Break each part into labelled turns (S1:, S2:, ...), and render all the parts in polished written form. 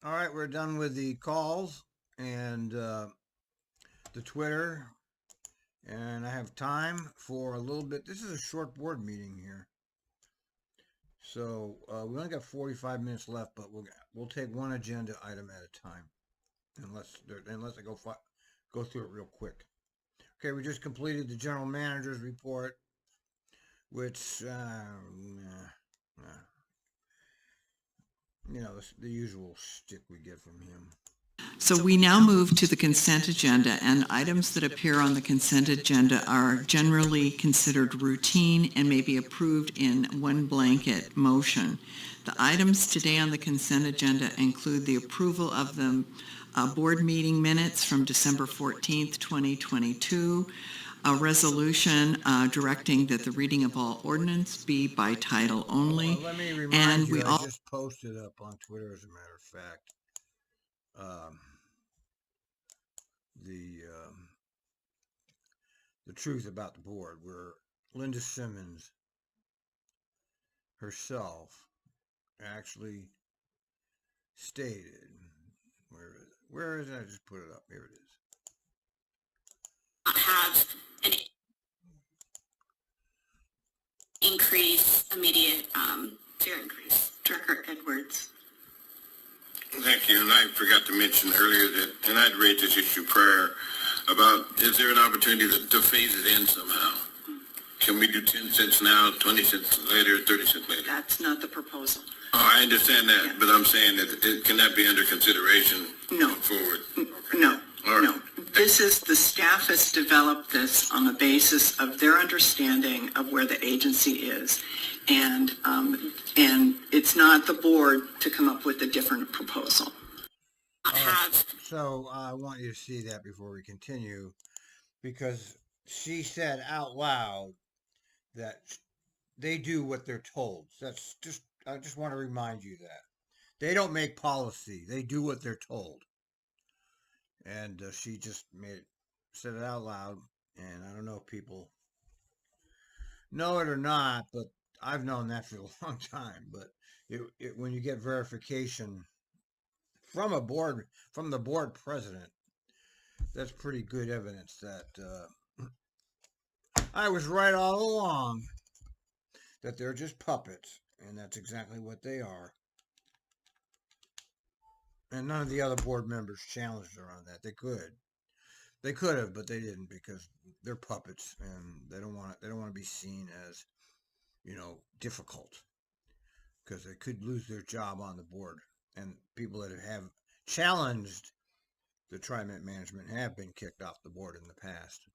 S1: All right, we're done with the calls and the Twitter, and I have time for a little bit. This is a short board meeting here, so we only got 45 minutes left, but we'll take one agenda item at a time, unless I go through it real quick. Okay, we just completed the general manager's report, which the usual shtick we get from him.
S2: So we now move to the consent agenda, and items that appear on the consent agenda are generally considered routine and may be approved in one blanket motion. The items today on the consent agenda include the approval of the board meeting minutes from December 14th, 2022, a resolution directing that the reading of all ordinance be by title only.
S1: Let me remind
S2: and
S1: you,
S2: we
S1: I
S2: all
S1: just posted up on Twitter, as a matter of fact, the the truth about the board, where Linda Simmons herself actually stated, where is it? I just put it up. Here it is.
S3: Have an immediate fare increase.
S4: Director Edwards.
S5: Thank you. And I forgot to mention earlier that, and I'd raised this issue prior, about is there an opportunity to phase it in somehow? Can we do 10 cents now, 20 cents later, 30 cents later?
S4: That's not the proposal.
S5: Oh, I understand that, but I'm saying that can that be under consideration
S4: No.
S5: going forward?
S4: No.
S5: All right.
S4: No. This is, the staff has developed this on the basis of their understanding of where the agency is. And it's not the board to come up with a different proposal.
S1: So I want you to see that before we continue, because she said out loud that they do what they're told. I just want to remind you that they don't make policy; they do what they're told. And she just said it out loud, and I don't know if people know it or not, but I've known that for a long time. But when you get verification from the board president, that's pretty good evidence that I was right all along, that they're just puppets, and that's exactly what they are. And none of the other board members challenged her on that. They could have, but they didn't, because they're puppets, and they don't want to be seen as, difficult, because they could lose their job on the board. And people that have challenged the TRIMET management have been kicked off the board in the past.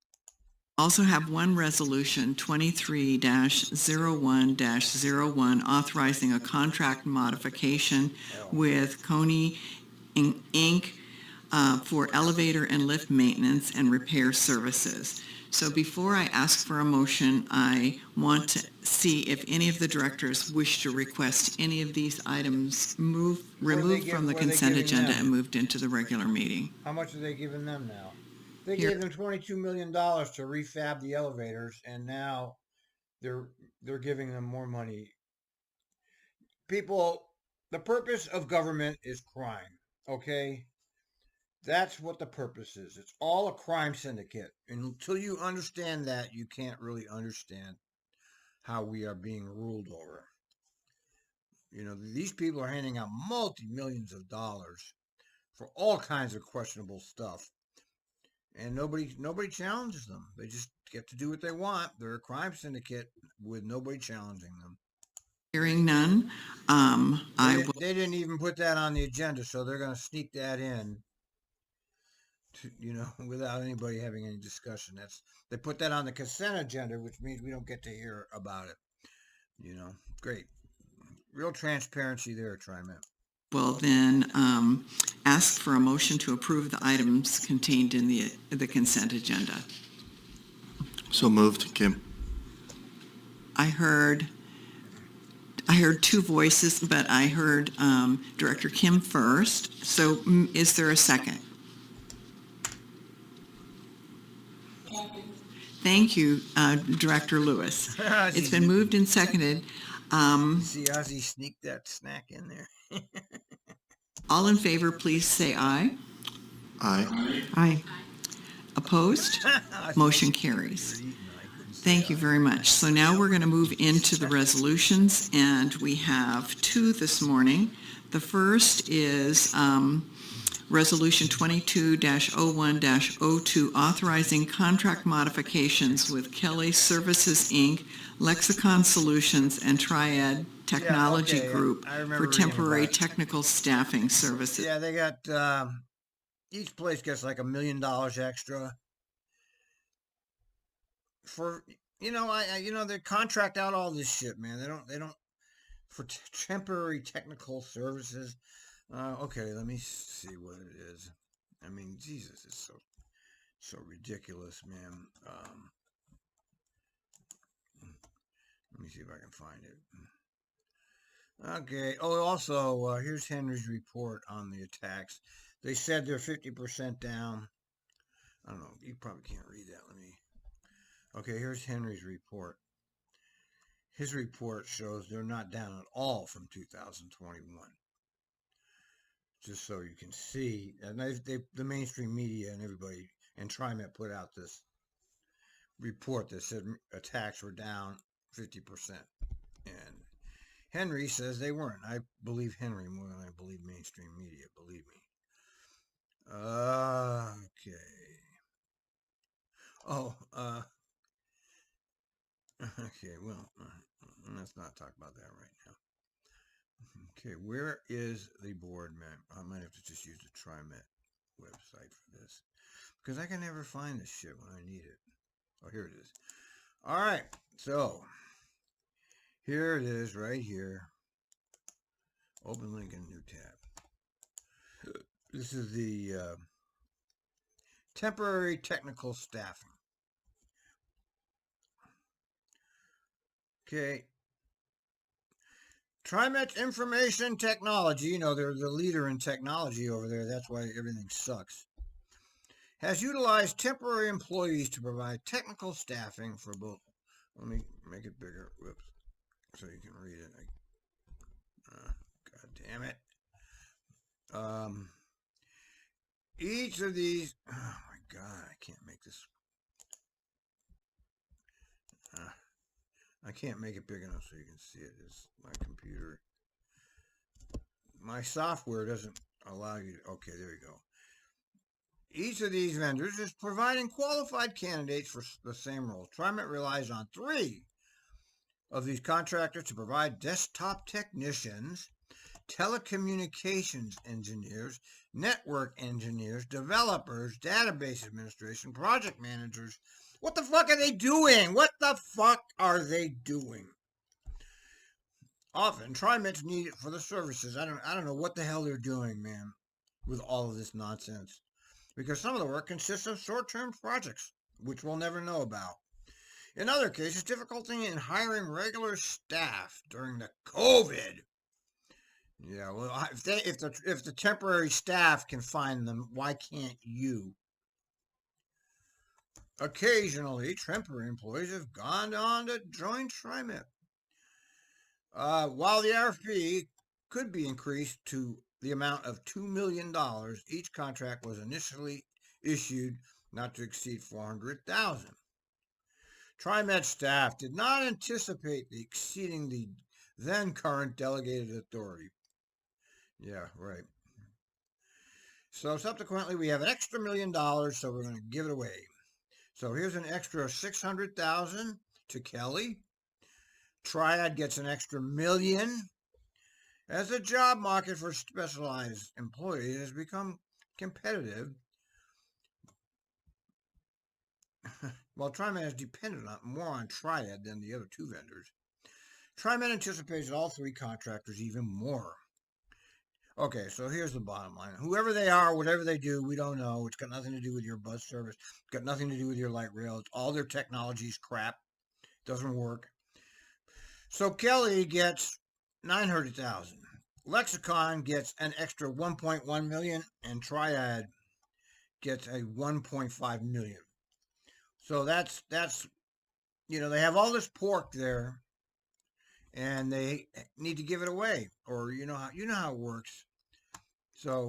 S2: also have one resolution, 23-01-01, authorizing a contract modification with Kone Inc. For elevator and lift maintenance and repair services. So before I ask for a motion, I want to see if any of the directors wish to request any of these items removed from the consent agenda and moved into the regular meeting.
S1: How much are they giving them now? They gave them $22 million to refab the elevators, and now they're giving them more money. People, the purpose of government is crime, okay? That's what the purpose is. It's all a crime syndicate. And until you understand that, you can't really understand how we are being ruled over. These people are handing out multi-millions of dollars for all kinds of questionable stuff. And nobody challenges them. They just get to do what they want. They're a crime syndicate with nobody challenging them.
S2: Hearing none,
S1: they didn't even put that on the agenda, so they're going to sneak that in, without anybody having any discussion. They put that on the consent agenda, which means we don't get to hear about it. Great. Real transparency there, TRIMET.
S2: Well, then ask for a motion to approve the items contained in the consent agenda.
S6: So moved, Kim.
S2: I heard two voices, but I heard Director Kim first. So is there a second? Thank you, Director Lewis. It's been moved and seconded.
S1: See Ozzy sneak that snack in there.
S2: All in favor, please say aye.
S6: Aye.
S2: Aye. Opposed? Motion carries. Thank you very much. So now we're going to move into the resolutions, and we have two this morning. The first is Resolution 22-01-02, authorizing contract modifications with Kelly Services, Inc., Lexicon Solutions, and Triad Technology
S1: okay,
S2: Group
S1: I remember
S2: for
S1: reading
S2: temporary
S1: about it.
S2: technical staffing services.
S1: Yeah, they got, each place gets like $1 million extra for, they contract out all this shit, man. They don't, for temporary technical services. Okay, let me see what it is. I mean, Jesus, it's so ridiculous, man. Let me see if I can find it. Okay. Oh, also, here's Henry's report on the attacks. They said they're 50% down. I don't know. You probably can't read that. Let me. Okay, here's Henry's report. His report shows they're not down at all from 2021. Just so you can see, and the mainstream media and everybody and TRIMET put out this report that said attacks were down 50%, and Henry says they weren't. I believe Henry more than I believe mainstream media. Believe me. Okay. Oh, okay. Well, let's not talk about that right now. Okay, where is the board map? I might have to just use the TriMet website for this, because I can never find this shit when I need it. Oh, here it is. All right, so here it is right here. Open link in new tab. This is the temporary technical staffing. Okay. TriMet Information Technology, they're the leader in technology over there. That's why everything sucks. Has utilized temporary employees to provide technical staffing for both. Let me make it bigger. Whoops. So you can read it. God damn it. Each of these. Oh my God, I can't make this. I can't make it big enough so you can see it. It's my computer. My software doesn't allow you to. Okay, there you go. Each of these vendors is providing qualified candidates for the same role. TriMet relies on 3 of these contractors to provide desktop technicians, telecommunications engineers, network engineers, developers, database administration, project managers. What the fuck are they doing? What the fuck are they doing? Often, TriMet's needed for the services. I don't know what the hell they're doing, man, with all of this nonsense. Because some of the work consists of short-term projects, which we'll never know about. In other cases, difficulty in hiring regular staff during the COVID. Yeah, well, if the temporary staff can find them, why can't you? Occasionally, temporary employees have gone on to join TriMet. While the RFP could be increased to the amount of $2 million, each contract was initially issued not to exceed $400,000. TriMet staff did not anticipate exceeding the then current delegated authority. Yeah, right. So subsequently, we have an extra $1 million, so we're going to give it away. So here's an extra $600,000 to Kelly. Triad gets an extra $1 million. As the job market for specialized employees has become competitive, while TriMet is dependent more on Triad than the other 2 vendors, TriMet anticipates all 3 contractors even more. Okay, so here's the bottom line. Whoever they are, whatever they do, we don't know. It's got nothing to do with your bus service. It's got nothing to do with your light rail. It's all their technology's crap. Doesn't work. So Kelly gets $900,000. Lexicon gets an extra $1.1 million, and Triad gets a $1.5 million. So that's they have all this pork there, and they need to give it away, or you know how it works. So,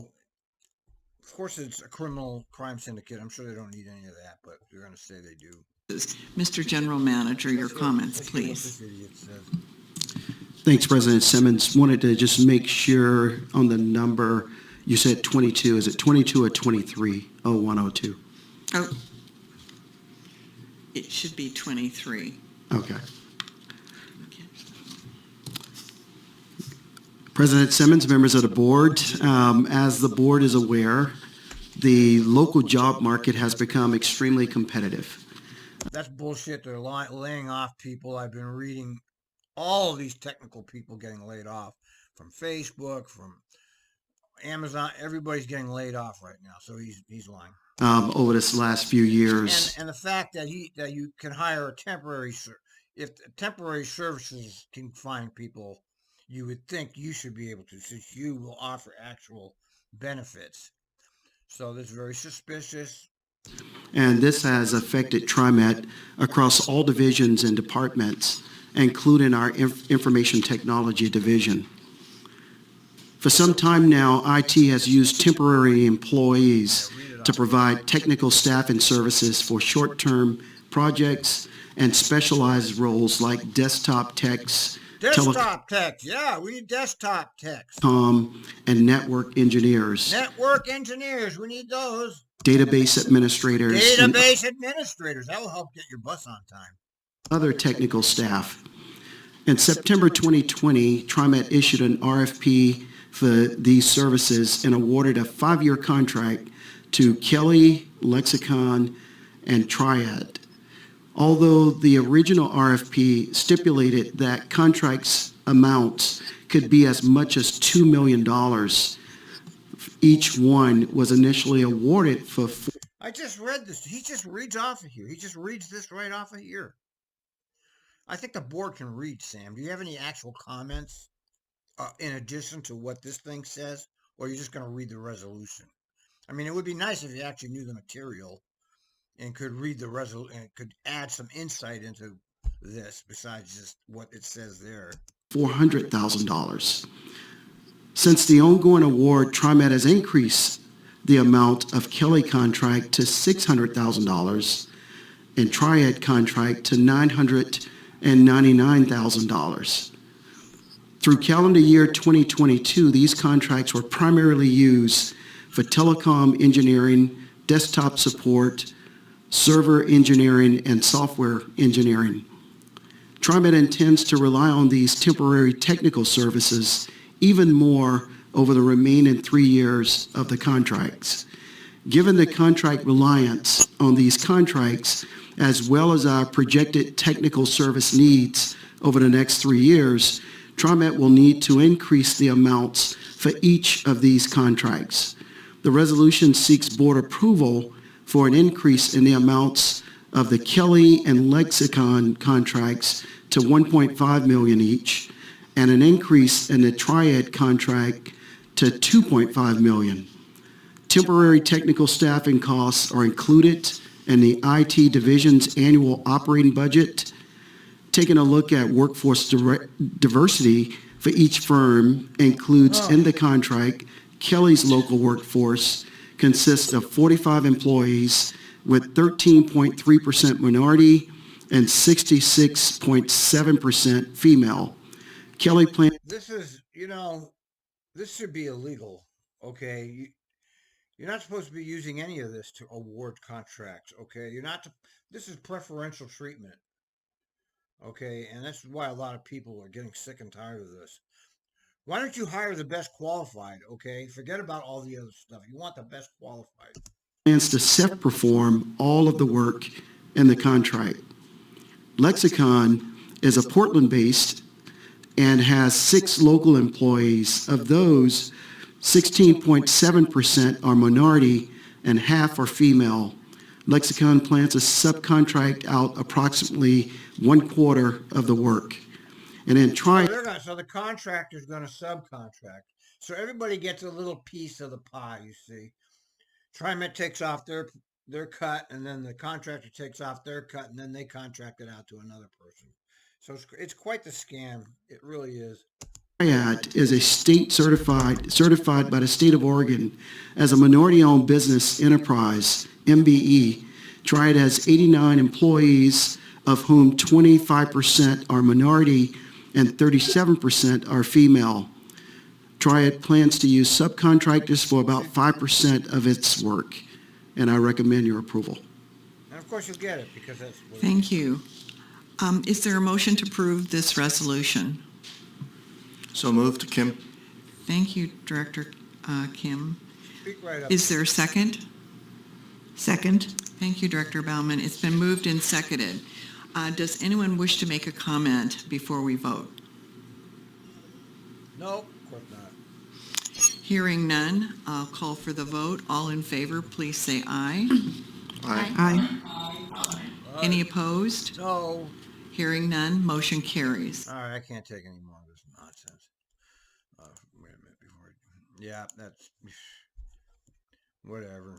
S1: of course, it's a criminal crime syndicate. I'm sure they don't need any of that, but they're going to say they do.
S2: Mr. General Manager, your comments,
S1: Let's hear what
S2: please.
S1: this idiot says.
S6: Thanks, President Simmons. Wanted to just make sure on the number, you said 22. Is it 22 or 23? 0102.
S2: Oh, it should be 23.
S6: Okay. President Simmons, members of the board, as the board is aware, the local job market has become extremely competitive.
S1: That's bullshit. They're laying off people. I've been reading all of these technical people getting laid off from Facebook, from Amazon. Everybody's getting laid off right now. So he's lying.
S6: Over this last few years.
S1: And the fact that you can hire a temporary, if temporary services can find people, you would think you should be able to, since you will offer actual benefits. So that's very suspicious.
S6: And this has affected TRIMET across all divisions and departments, including our information technology division. For some time now, IT has used temporary employees to provide technical staff and services for short-term projects and specialized roles like desktop techs,
S1: Desktop techs, yeah, we need desktop techs.
S6: And network engineers.
S1: Network engineers, we need those.
S6: Database administrators.
S1: Database administrators, that will help get your bus on time.
S6: Other technical staff. In September 2020, TRIMET issued an RFP for these services and awarded a 5-year contract to Kelly, Lexicon, and Triad. Although the original RFP stipulated that contracts amounts could be as much as $2 million, each one was initially awarded for...
S1: I just read this. He just reads off of here. He just reads this right off of here. I think the board can read, Sam. Do you have any actual comments in addition to what this thing says? Or are you just going to read the resolution? I mean, it would be nice if you actually knew the material and could read the resolution and could add some insight into this besides just what it says there.
S6: $400,000. Since the ongoing award, TRIMET has increased the amount of Kelly contract to $600,000 and Triad contract to $999,000. Through calendar year 2022, these contracts were primarily used for telecom engineering, desktop support, server engineering, and software engineering. TRIMET intends to rely on these temporary technical services even more over the remaining 3 years of the contracts. Given the contract reliance on these contracts, as well as our projected technical service needs over the next 3 years, TRIMET will need to increase the amounts for each of these contracts. The resolution seeks board approval for an increase in the amounts of the Kelly and Lexicon contracts to $1.5 million each, and an increase in the Triad contract to $2.5 million. Temporary technical staffing costs are included in the IT division's annual operating budget. Taking a look at workforce diversity for each firm includes in the contract, Kelly's local workforce consists of 45 employees with 13.3% minority and 66.7% female. Kelly plan.
S1: This is, this should be illegal, okay? You're not supposed to be using any of this to award contracts, okay? This is preferential treatment, okay? And that's why a lot of people are getting sick and tired of this. Why don't you hire the best qualified, okay? Forget about all the other stuff. You want the best qualified.
S6: Plans to self-perform all of the work in the contract. Lexicon is a Portland-based and has 6 local employees. Of those, 16.7% are minority and half are female. Lexicon plans to subcontract out approximately 1/4 of the work. And then
S1: So the contractor's going to subcontract. So everybody gets a little piece of the pie, you see. TRIMET takes off their cut, and then the contractor takes off their cut, and then they contract it out to another person. So it's quite the scam. It really is.
S6: TRIMET is a state certified by the state of Oregon as a minority-owned business enterprise, MBE. TRIMET has 89 employees, of whom 25% are minority and 37% are female. TRIMET plans to use subcontractors for about 5% of its work, and I recommend your approval.
S1: And of course you'll get it because that's what
S2: Thank you. Is there a motion to approve this resolution?
S7: So moved, Kim.
S2: Thank you, Director Kim.
S1: Speak right up.
S2: Is there a second?
S8: Second.
S2: Thank you, Director Bauman. It's been moved and seconded. Does anyone wish to make a comment before we vote?
S1: No, of course not.
S2: Hearing none, I'll call for the vote. All in favor, please say aye.
S7: Aye.
S8: Aye.
S2: Any opposed?
S1: No.
S2: Hearing none, motion carries.
S1: All right, I can't take any more of this nonsense. Wait a minute before. Yeah, that's whatever.